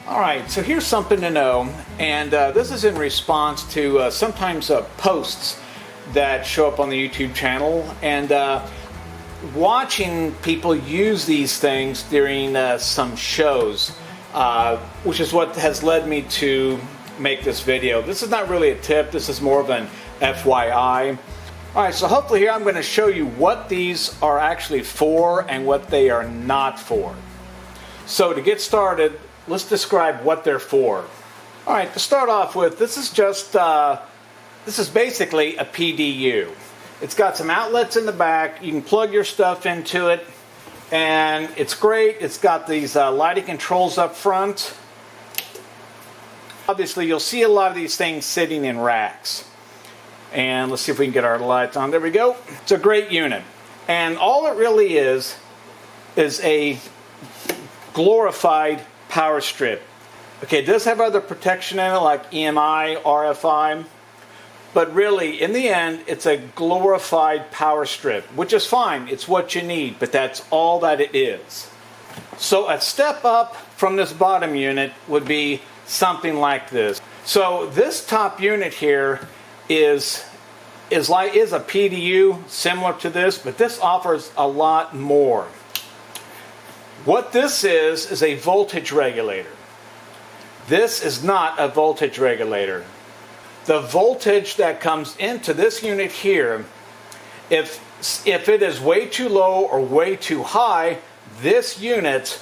All right, so here's something to know, and this is in response to sometimes posts that show up on the YouTube channel, and watching people use these things during some shows, which is what has led me to make this video. This is not really a tip, this is more of an FYI. All right, so hopefully here I'm going to show you what these are actually for and what they are not for. So to get started, let's describe what they're for. All right, to start off with, this is basically a PDU. It's got some outlets in the back. You can plug your stuff into it, and it's great. It's got these lighting controls up front. Obviously, you'll see a lot of these things sitting in racks. And let's see if we can get our lights on. There we go. It's a great unit. And all it really is a glorified power strip. Okay, it does have other protection in it like EMI, RFI, but really in the end it's a glorified power strip, which is fine, it's what you need, but that's all that it is. So a step up from this bottom unit would be something like this. So this top unit here is a PDU similar to this, but this offers a lot more. What this is a voltage regulator. This is not a voltage regulator. The voltage that comes into this unit here, if it is way too low or way too high, this unit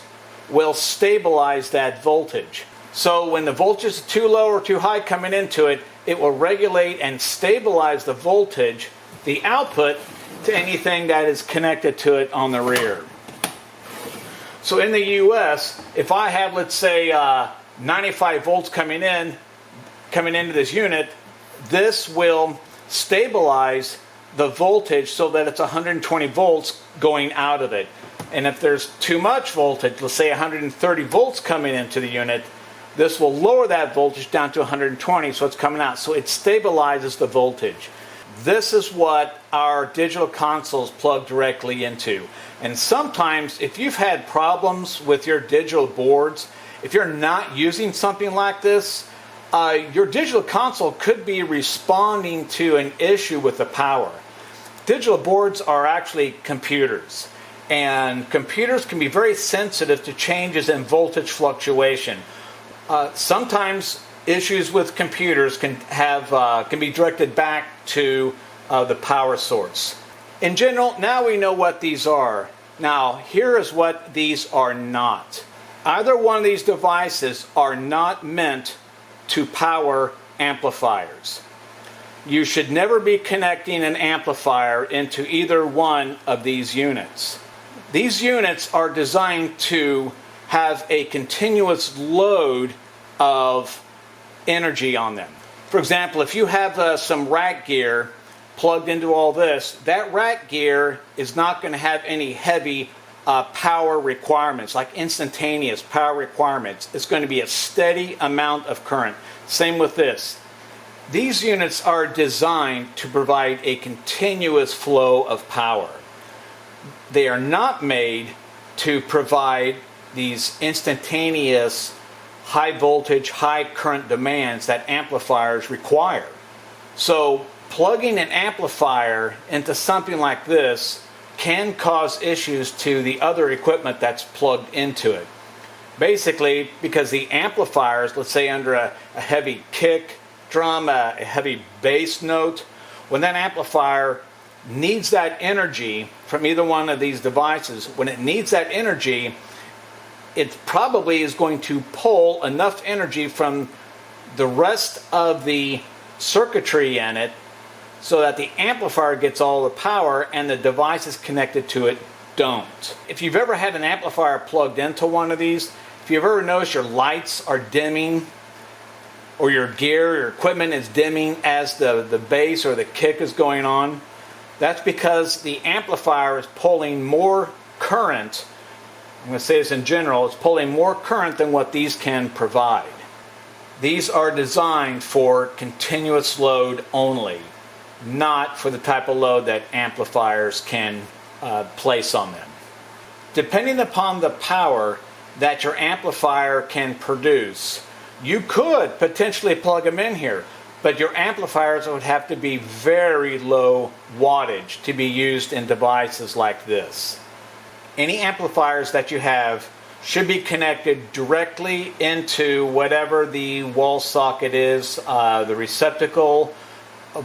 will stabilize that voltage. So when the voltage is too low or too high coming into it, it will regulate and stabilize the voltage, the output, to anything that is connected to it on the rear. So in the US, if I have, let's say, 95 volts coming into this unit, this will stabilize the voltage so that it's 120 volts going out of it. And if there's too much voltage, let's say 130 volts coming into the unit, this will lower that voltage down to 120, so it's coming out. So it stabilizes the voltage. This is what our digital consoles plug directly into. And sometimes, if you've had problems with your digital boards, if you're not using something like this, your digital console could be responding to an issue with the power. Digital boards are actually computers, and computers can be very sensitive to changes in voltage fluctuation. Sometimes issues with computers can be directed back to the power source. In general, now we know what these are. Now, here is what these are not. Either one of these devices are not meant to power amplifiers. You should never be connecting an amplifier into either one of these units. These units are designed to have a continuous load of energy on them. For example, if you have some rack gear plugged into all this, that rack gear is not going to have any heavy power requirements, like instantaneous power requirements. It's going to be a steady amount of current. Same with this. These units are designed to provide a continuous flow of power. They are not made to provide these instantaneous high voltage, high current demands that amplifiers require. So plugging an amplifier into something like this can cause issues to the other equipment that's plugged into it. Basically, because the amplifiers, let's say under a heavy kick drum, a heavy bass note, when that amplifier needs that energy from either one of these devices, when it needs that energy, it probably is going to pull enough energy from the rest of the circuitry in it so that the amplifier gets all the power and the devices connected to it don't. If you've ever had an amplifier plugged into one of these, if you've ever noticed your lights are dimming or your gear, your equipment is dimming as the bass or the kick is going on, that's because the amplifier is pulling more current. I'm going to say this in general, it's pulling more current than what these can provide. These are designed for continuous load only, not for the type of load that amplifiers can place on them. Depending upon the power, that your amplifier can produce. You could potentially plug them in here, but your amplifiers would have to be very low wattage to be used in devices like this. Any amplifiers that you have should be connected directly into whatever the wall socket is, the receptacle,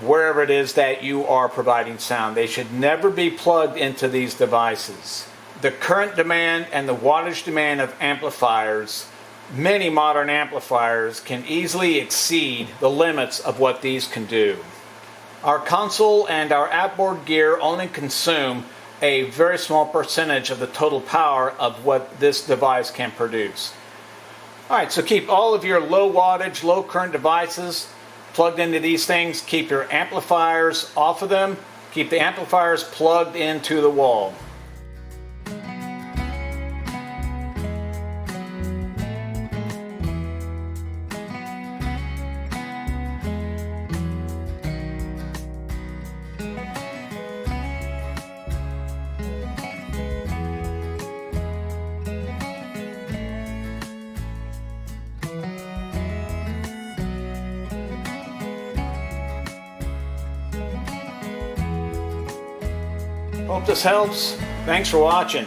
wherever it is that you are providing sound. They should never be plugged into these devices. The current demand and the wattage demand of amplifiers, many modern amplifiers, can easily exceed the limits of what these can do. Our console and our outboard gear only consume a very small percentage of the total power of what this device can produce. Alright, so keep all of your low wattage, low current devices plugged into these things. Keep your amplifiers off of them. Keep the amplifiers plugged into the wall. Hope this helps. Thanks for watching.